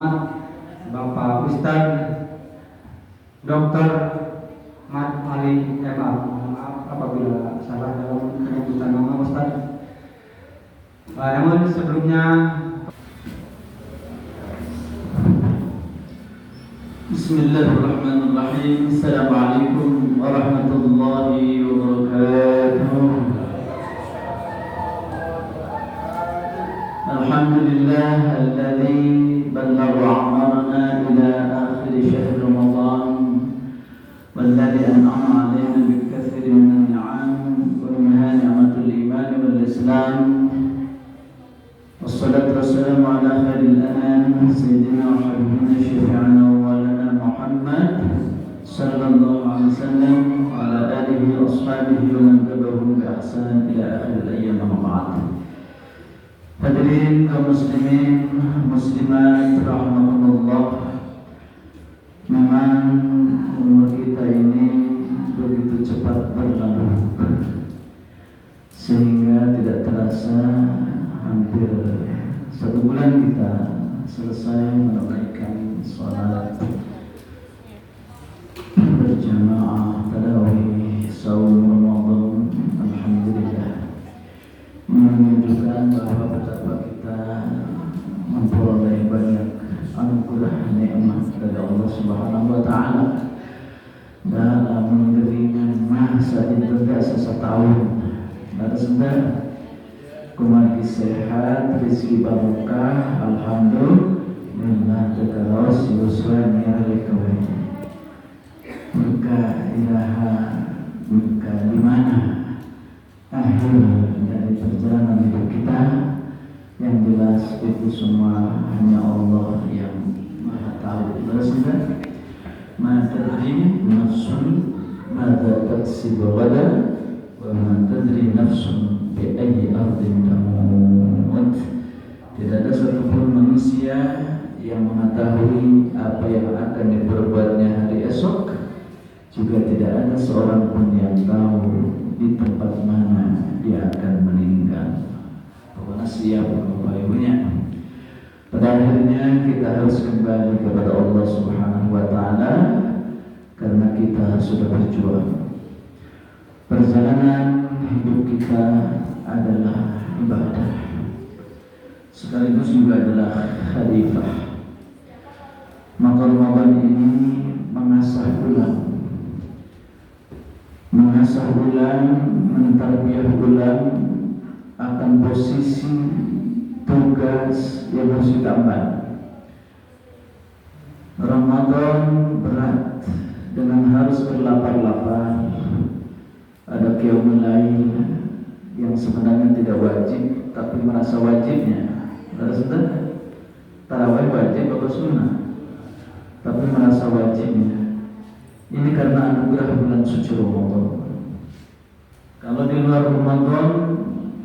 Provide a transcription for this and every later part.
Bapak Ustadz Dr. Mat Ali maaf apabila salah dalam penyebutan nama Ustadz. Namun sebelumnya, Bismillahirrahmanirrahim. Assalamualaikum warahmatullahi wabarakatuh. Alhamdulillah alladzi بلغ أعمارنا إلى آخر شهر رمضان والذي أنعم علينا بالكثير من النعم ومنها نعمة الإيمان والإسلام والصلاة والسلام على خير الأنام سيدنا وحبيبنا شفيعنا ومولانا محمد صلى الله عليه وسلم وعلى آله وأصحابه ومن تبعهم بإحسان إلى آخر الأيام وبعد. Hadirin kaum muslimin muslimat rahimakumullah, memang umur kita ini begitu cepat berlalu sehingga tidak terasa hampir 1 bulan kita selesai menunaikan sholat berjamaah tarawih saum Ramadan. Alhamdulillah, menunjukkan bahwa betapa kita memperoleh banyak anugerah nikmat dari Allah Subhanahu wa taala dalam mengeringan masa ditunda setahun. Dan sudah kumagi sehat, rezeki barokah, alhamdulillah terus yusran ya lekawai. Maka ilaha maka di mana akhir dari perjalanan hidup kita, yang jelas itu semua hanya Allah yang Maha Tahu. Sudah, ma tadri nafsun madza taksibu ghadan wa ma tadri nafsun bi ayyi ardin tamut. Tidak ada satupun manusia yang mengetahui apa yang akan diperbuatnya hari esok, juga tidak ada seorang pun yang tahu di tempat mana dia akan meninggal. Pokoknya siap Bapak Ibunya. Pada akhirnya kita harus kembali kepada Allah Subhanahu wa taala karena kita sudah berjuang. Perjalanan hidup kita adalah ibadah, sekaligus juga adalah khalifah. Maka Ramadan ini mengasah ulang, mentarbiyah ulang akan posisi tugas yang harus ditambah. Ramadan berat dengan harus berlapar-lapar. Ada qiyamul lail yang sebenarnya tidak wajib tapi merasa wajibnya. Sudah, tarawih wajib atau sunnah tapi merasa wajibnya. Ini karena anugerah bulan suci Ramadan. Kalau di luar Ramadan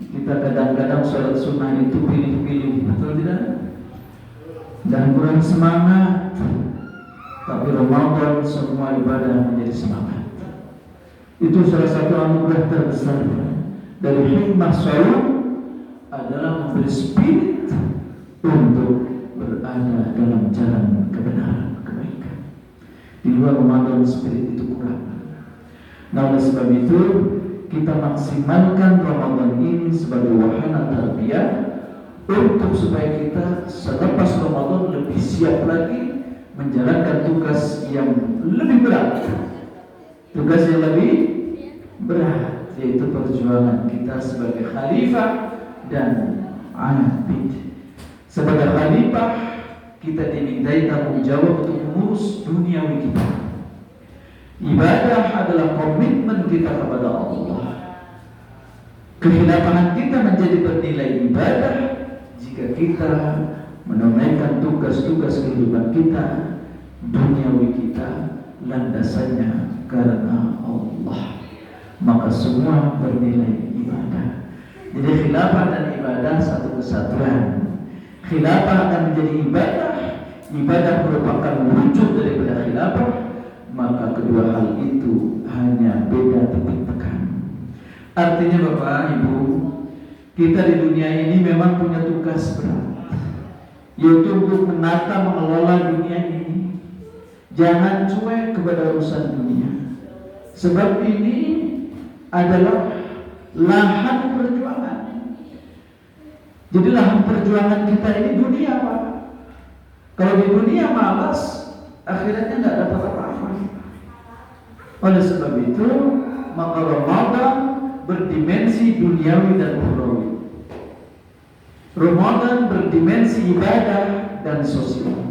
kita kadang-kadang sholat sunnah itu pilih-pilih, betul tidak? Dan kurang semangat. Tapi Ramadan semua ibadah menjadi semangat. Itu salah satu anugerah terbesar dari hikmah sholat adalah memberi spirit untuk berada dalam jalan kebenaran, kebaikan. Di luar Ramadan spirit itu kurang. Nah, oleh sebab itu kita maksimalkan Ramadan ini sebagai wahana tarbiyah untuk supaya kita selepas Ramadan lebih siap lagi menjalankan tugas yang lebih berat. Tugas yang lebih berat, yaitu perjuangan kita sebagai khalifah dan abid. Sebagai khalifah kita dimintai tanggung jawab untuk mengurus duniawi kita. Ibadah adalah komitmen kita kepada Allah. Kehilafahan kita menjadi bernilai ibadah jika kita menunaikan tugas-tugas kehidupan kita, duniawi kita, landasannya karena Allah. Maka semua bernilai ibadah. Jadi khilafah dan ibadah satu kesatuan. Khilafah akan menjadi ibadah, ibadah merupakan wujud daripada khilafah. Maka kedua hal itu hanya beda titik tekan. Artinya Bapak Ibu, kita di dunia ini memang punya tugas berat. yaitu untuk menata mengelola dunia ini. Jangan cuek kepada urusan dunia, sebab ini adalah lahan perjuangan. Jadi lahan perjuangan kita ini dunia, Pak. Kalau di dunia malas, akhirnya nggak dapat apa-apa. Oleh sebab itu, maka Ramadan berdimensi duniawi dan ukhrawi. Ramadan berdimensi ibadah dan sosial.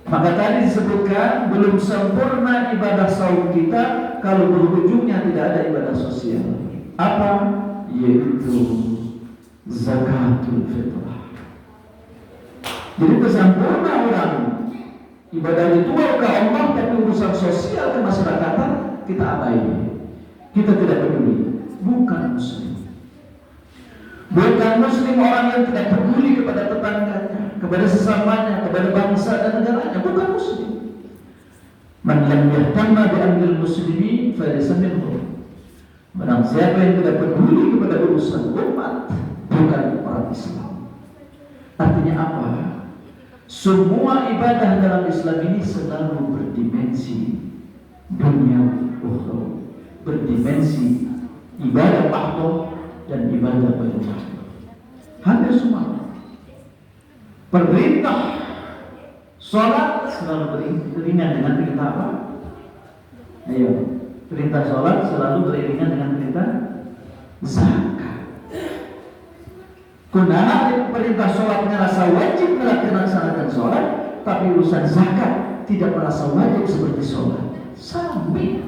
Maka tadi disebutkan belum sempurna ibadah saum kita kalau berujungnya tidak ada ibadah sosial. Apa? Yaitu zakatul fitrah. Jadi kesempurna orang ibadah ritual ke Allah, tapi urusan sosial kemasyarakatan kita abaikan. Kita tidak peduli. Bukan muslim. Bukan muslim orang yang tidak peduli kepada tetangganya, kepada sesamanya, kepada bangsa dan negaranya. Bukan muslim. Man lam yahtamma bi amril muslimin falaysa minhum. Barang siapa yang tidak peduli kepada urusan umat, bukan orang Islam. Artinya apa? Semua ibadah dalam Islam ini selalu berdimensi dunia ukhrawi, berdimensi ibadah mahdoh dan ibadah berjamaah. Hampir semua. Perintah sholat selalu beriringan dengan perintah apa? Ayo, perintah sholat selalu beriringan dengan perintah zakat. Kunaha perintah sholat merasa wajib melaksanakan sholat, tapi urusan zakat tidak merasa wajib seperti sholat. Sami.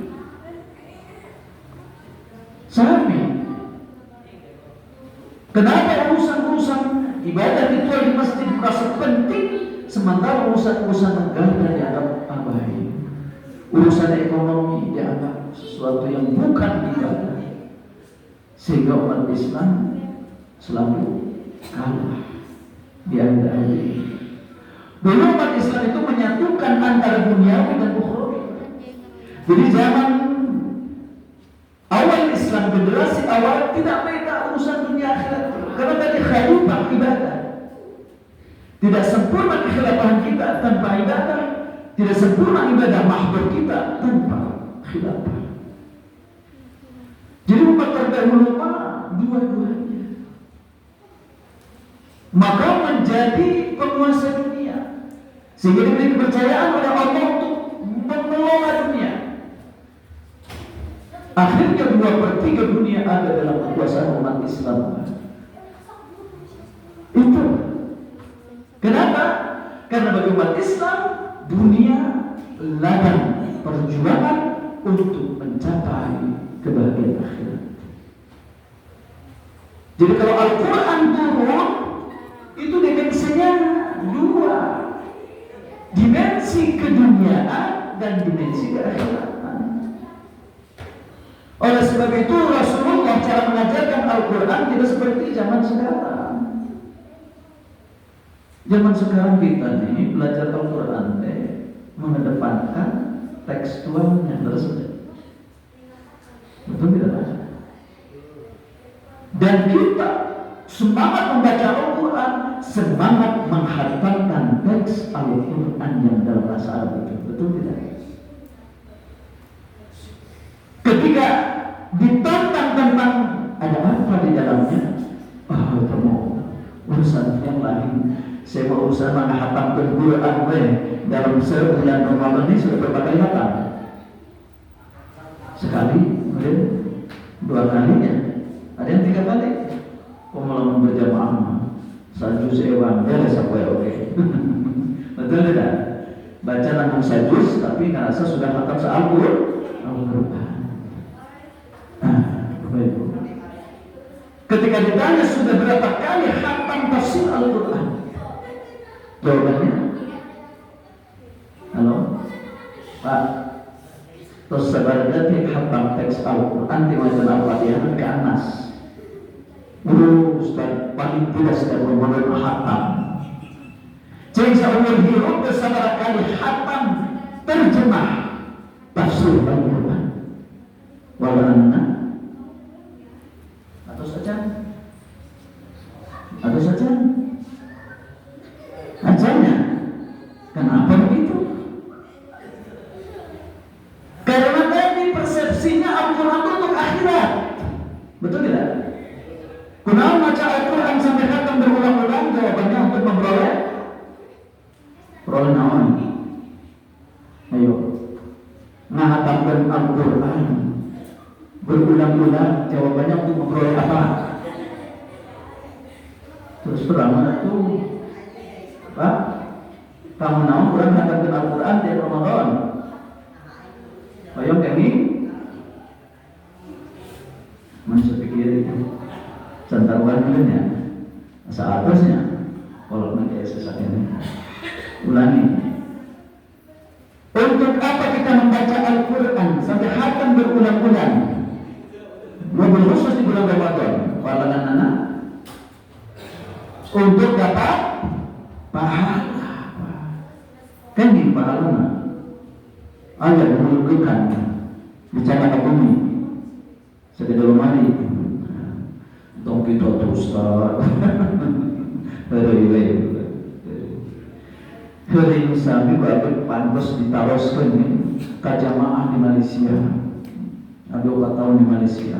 Kenapa urusan ibadah ritual di masjid merasa penting, sementara urusan negara dianggap abai, urusan ekonomi dianggap sesuatu yang bukan ibadah, sehingga umat Islam selalu kalah di antara ini. Dulu umat Islam itu menyatukan antara duniawi dan ukhrawi. Jadi zaman awal Islam, generasi awal tidak beda urusan dunia akhirat, karena tadi khalifah ibadah. Tidak sempurna kekhilafan kita tanpa ibadah, tidak sempurna ibadah mahdoh kita tanpa khilafah. Jadi umat terdahulu dua-duanya. Maka menjadi penguasa dunia, sehingga diberi kepercayaan oleh Allah untuk mengelola dunia. Akhirnya 2/3 dunia ada dalam kekuasaan umat Islam. Itu kenapa? Karena bagi umat Islam dunia ladang perjuangan untuk mencapai kebahagiaan akhirat. Jadi kalau Al-Quran turun, itu dimensinya dua, dimensi keduniaan dan dimensi keakhiratan. Oleh sebab itu Rasulullah cara mengajarkan Al-Quran tidak seperti zaman sekarang. Zaman sekarang kita nih belajar Al-Quran mengedepankan tekstualnya, terus betul tidak? Dan kita semangat membaca Al-Quran, semangat menghafalkan teks Al-Quran yang dalam bahasa Arab itu, betul tidak? Ketika ditantang tentang ada apa di dalamnya, kamu urusan yang lain, saya mau urusan menghafalkan Al-Quran dalam sebulan Ramadan ini sudah berapa kali hafal? Sekali, kemudian 2 kalinya, ada yang 3 kali. Pengalaman berjamaah sajus ewan beres apa ya, oke. Betul tidak? Baca langsung sajus tapi ngerasa sudah hafal Al-Quran. Ketika ditanya sudah berapa kali khatam tafsir Al-Quran, jawabannya halo Pak, terus sebenarnya khatam teks Al-Quran di macam Al-Fatihah ke Anas. Ustaz, paling tidak sedang memulai khatam. Jadi seumur hidup bersama kali khatam terjemah tafsir Al-Quran. Walana atau saja Rol naon? Ayo. Ngahatamkeun Al-Qur'an. Berulang-ulang jawabannya untuk ngobrol apa? Terus pertama itu Pak, kamu naon kurang ngahatamkeun Al-Qur'an di Ramadan? Ayo kami masuk pikir santaruan dulunya asa atasnya kalau nanti sesak ini ulangi untuk apa kita membaca Al-Quran sampai hatam berulang-ulang mobil khusus di bulan Ramadan pahala anak untuk dapat pahala kan di pahala ada menunjukkan bicara ke bumi sekedar mari dong kita terus hari sami bapak pantas ditaroskan ke jamaah di Malaysia ada 4 tahun di Malaysia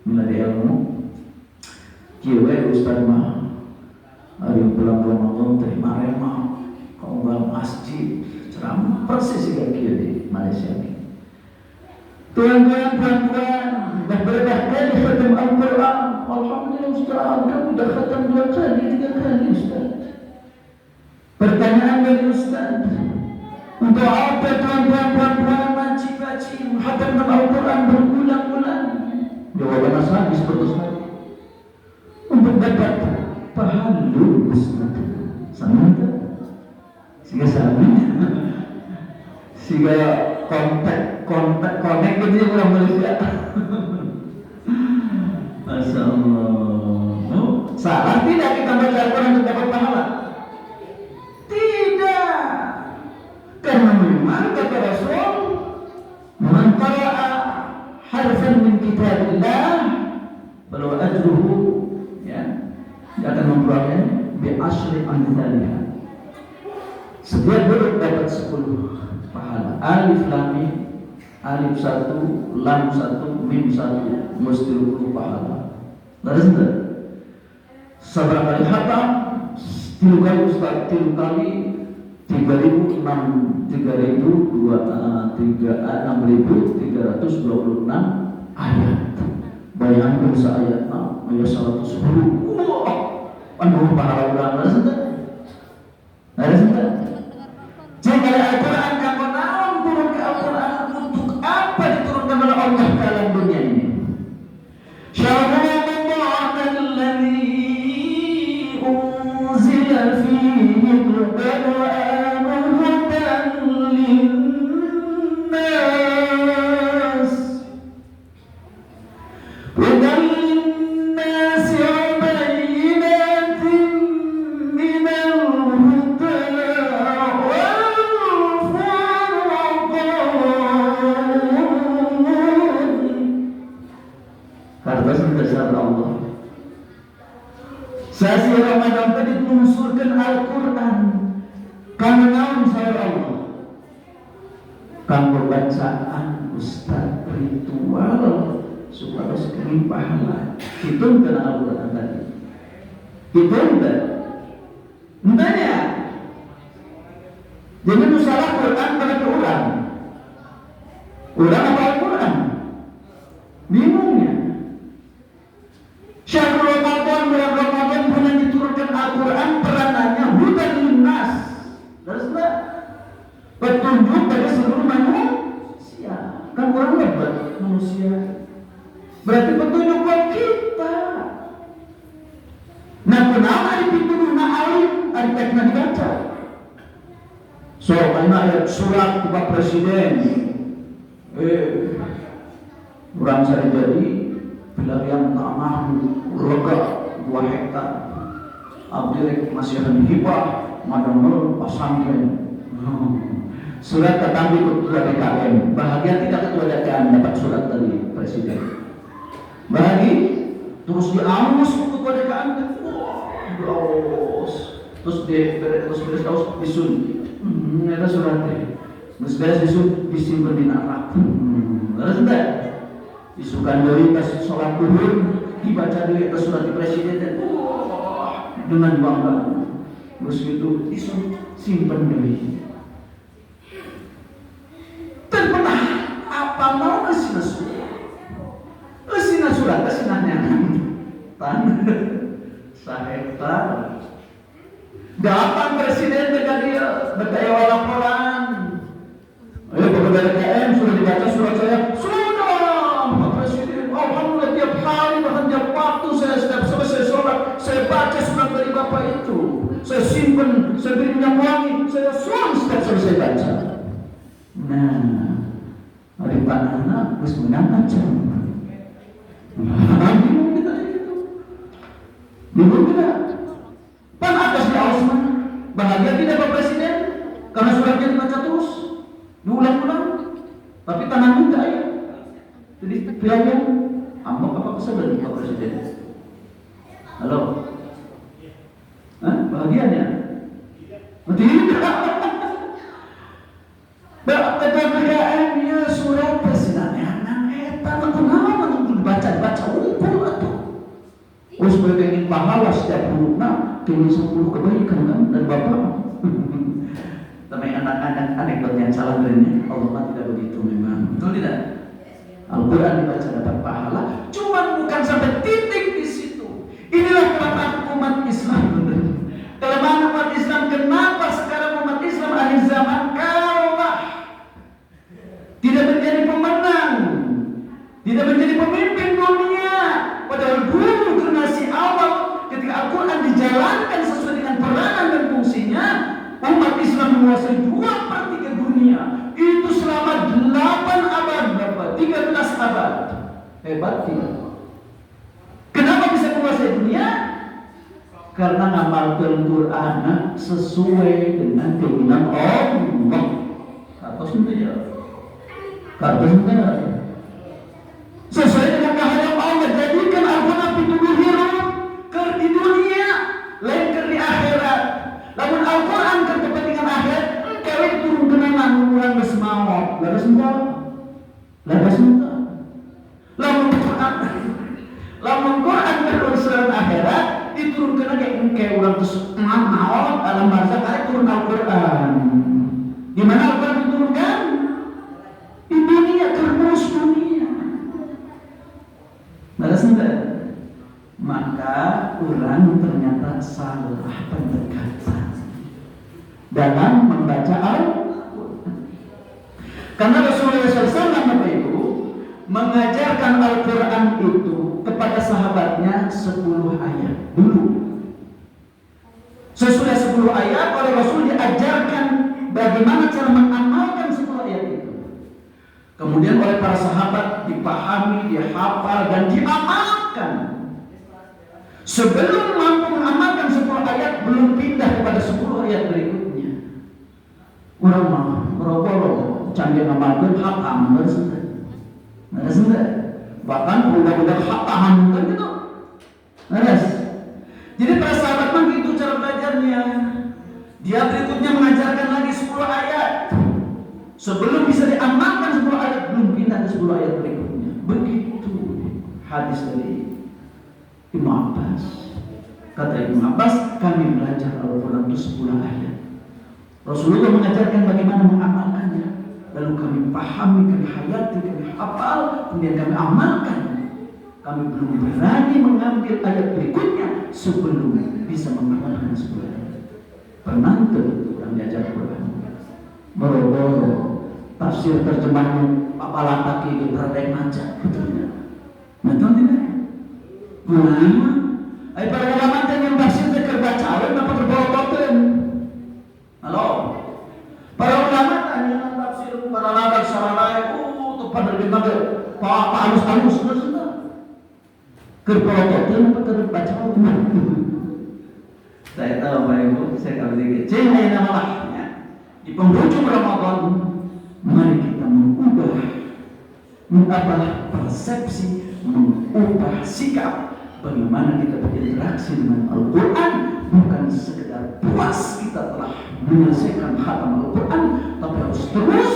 milih ilmu kieu ustaz mah hari bulan Ramadan terima remah kau nggak masjid ceramah persis kayak kieu di Malaysia ini tuan-tuan dah berapa kali khatam Al-Quran alhamdulillah ustaz kamu dah khatam 2 kali 3 kali ustaz. Pertanyaan dari Ustaz, untuk apa tuan-tuan makcik-makcik menghatamkan Al-Quran berulang-ulang? Jawaban Ustaz disebut Ustaz untuk dapat pahala Ustaz. Sama tak? Sehingga sama sehingga kontak gitu ya orang Malaysia. Masya Allah. Salah tidak kita baca Al-Quran untuk dapat pahala? Tidak, karena memang kata Rasul, man qara'a harfan min kitabillah falahu ajruhu, ya, dia akan memperoleh bi asyri amsalihha. Setiap huruf dapat 10 pahala. Alif lam mim, alif 1, lam 1, mim 1 mesti 10 pahala. Lalu sudah seberapa kali hatam? 3 kali Ustaz, 3 kali 6.326 ayat. Bayangkan seayat ayat 110. Wah, penuh pahala ulama sudah. Ada sudah. Jika Al-Quran kamu naon turun ke Al-Quran untuk apa diturunkan oleh Allah dalam dunia ini? Sasi Ramadan tadi menunsurkan Al-Quran karena naon saya Allah kanggo bacaan Ustaz ritual supaya sekali pahala itu kena Al-Quran tadi itu entahnya jadi nusalah Quran pada orang apa Al-Quran bingungnya Syahrul Ramadan bulan Ramadan bulan diturunkan Al-Quran peranannya hudan linnas. Terus petunjuk bagi seluruh manusia. Kan orang hebat manusia. Berarti petunjuk buat kita. Nah kenapa dipituduh na alim artinya dibaca? So karena ayat surat kepada presiden orang saya jadi pilihan tanah lega 2 hektar abdi masih hibah madamel pasangken surat ketambi ketua DKM bahagia tidak ketua DKM dapat surat dari presiden bahagia terus diamus ketua DKM terus beres disun ada suratnya terus beres disun disimpan di narak terus enggak isukan dari pas sholat duhur dibaca dari atas surat di presiden dan dengan bangga Terus itu simpen deui. Dan pernah apa mau kesina surat kesinanya tan sahektar datang presiden dengan dia berkaya laporan. Ayo kepada KM sudah dibaca surat saya. Sudah Pak Presiden, alhamdulillah tiap hari bahkan tiap waktu saya setiap selesai sholat saya baca surat dari Bapak itu. Saya simpan, saya beri minyak wangi, saya suang setiap selesai baca. Nah, hari Pak Nana harus mengangkat jam. Bingung kita itu. Bingung kita. Pan atas di Ausman, bahagia tidak Pak Presiden? Karena suratnya dibaca terus, diulang-ulang. Tapi tangan enggak ya. Jadi bilangnya, ambok apa kesal dari Pak Presiden? Halo? Hah? Bahagianya? Tidak. BKM-nya surat presidennya eta kenapa untuk dibaca unggul atuh. Oh sebagai ingin pahala setiap hurufna ingin 10 kebaikan kan dan Bapak. Tapi anak-anak anekdot yang salah dengannya Allah tidak begitu memang. Betul tidak? Al-Quran dibaca dapat pahala, cuma bukan sampai titik di situ. Inilah kelemahan umat Islam. Kelemahan umat Islam, kenapa sekarang umat Islam akhir zaman kalah, tidak menjadi pemenang, tidak menjadi pemimpin dunia. Padahal dulu generasi awal ketika Al-Quran dijalankan sesuai dengan peranan dan fungsinya, umat Islam menguasai 2/3 dunia. Itu selama 8 abad, 13 abad. Hebat tidak? Kenapa bisa menguasai dunia? Karena ngamalkan Quran sesuai dengan keinginan Allah. Kartos ya. Kartos sesuai dengan kehendak Allah. Jadikan Al-Quran pituduh hirup ker di dunia, lain ker di akhirat. Lamun Al-Quran ker kepentingan akhirat, kawin turun kenangan umuran bersemawat. Lalu semua. Lamun Quran berurusan akhirat diturunkan kayak orang terus naon dalam bahasa kayak turun Al-Quran. Di mana Al-Quran diturunkan? Di dunia, terus dunia. Balas enggak? Maka orang ternyata salah pendekatan dalam membaca Al-Quran. Karena Rasulullah SAW itu mengajarkan Al-Quran itu kepada sahabatnya 10 ayat dulu. Sesudah 10 ayat oleh Rasul diajarkan bagaimana cara mengamalkan 10 ayat itu. Kemudian oleh para sahabat dipahami, dihafal dan diamalkan. Sebelum mampu mengamalkan 10 ayat belum pindah kepada 10 ayat berikutnya. Orang mah merokok canggih ngamalkan hakam bersih. Nah, sudah. Bahkan budak-budak hatam kan gitu. Nah, jadi para sahabat mah gitu cara belajarnya. Dia berikutnya mengajarkan lagi 10 ayat. Sebelum bisa diamalkan 10 ayat belum pindah ke 10 ayat berikutnya. Begitu hadis dari Ibnu Abbas. Kata Ibnu Abbas, kami belajar Al-Quran itu 10 ayat. Rasulullah mengajarkan bagaimana mengamalkannya. Lalu kami pahami, kami hayati, kami hafal, kemudian kami amalkan. Kami belum berani mengambil ayat berikutnya sebelum bisa mengamalkan 10 ayat. Pernah itu orang diajar Quran. Boro-boro tafsir terjemahan Papa Lataki itu berdaya maca, betulnya. Betul tidak? Ayo para ulama yang tafsir terbaca, apa terbawa-bawa? Halo? Para ulama tanya tafsir para nabi saranae tuh pada dipakai Pak halus-halus sudah. Kerpolotokeun apa terbaca? Saya tahu Pak Ibu, saya kalau dikit. Cina namanya di penghujung Ramadan, mari kita mengubah persepsi, mengubah sikap. Bagaimana kita berinteraksi dengan Al-Quran, bukan sekedar puas kita telah menyelesaikan khatam Al-Quran, tapi harus terus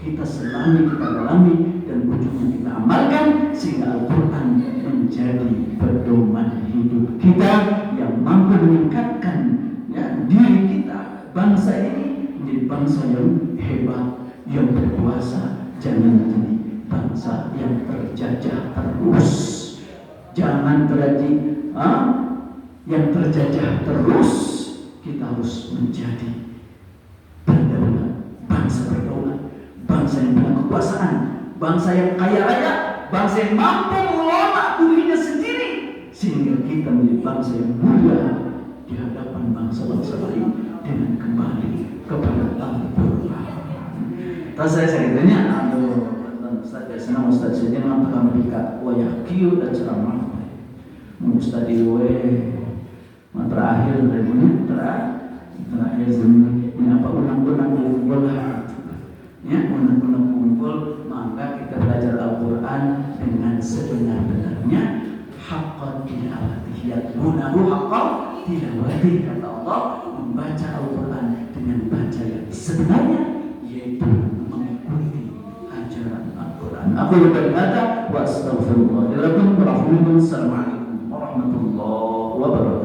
kita selami, kita dalami, dan ujungnya kita amalkan sehingga Al-Quran menjadi pedoman hidup kita yang mampu meningkatkan ya, diri bangsa ini menjadi bangsa yang hebat, yang berkuasa. Jangan menjadi bangsa yang terjajah terus. Jangan terjadi yang terjajah terus. Kita harus menjadi berdaulat, bangsa berdaulat, bangsa yang punya kekuasaan, bangsa yang kaya raya, bangsa yang mampu mengelola dirinya sendiri, sehingga kita menjadi bangsa yang mulia di hadapan bangsa-bangsa lain dengan kembali kepada Al-Qur'an. Terus saya ditanya, Ustaz, senang Ustaz saja mengatakan mereka wayah kiu dan ceramah. Ustaz Iwe terakhir terakhir ini apa unang-unang kumpul ya, unang-unang kumpul, maka kita belajar Al-Quran dengan sebenar-benarnya, haqqan tilawatihi, yatlunahu haqqan tilawatihi, kata Allah, membaca Al-Quran dengan baca yang sebenarnya, yaitu mengikuti ajaran Al-Quran. Aku berkata wa astaghfirullah. Assalamualaikum warahmatullahi wabarakatuh.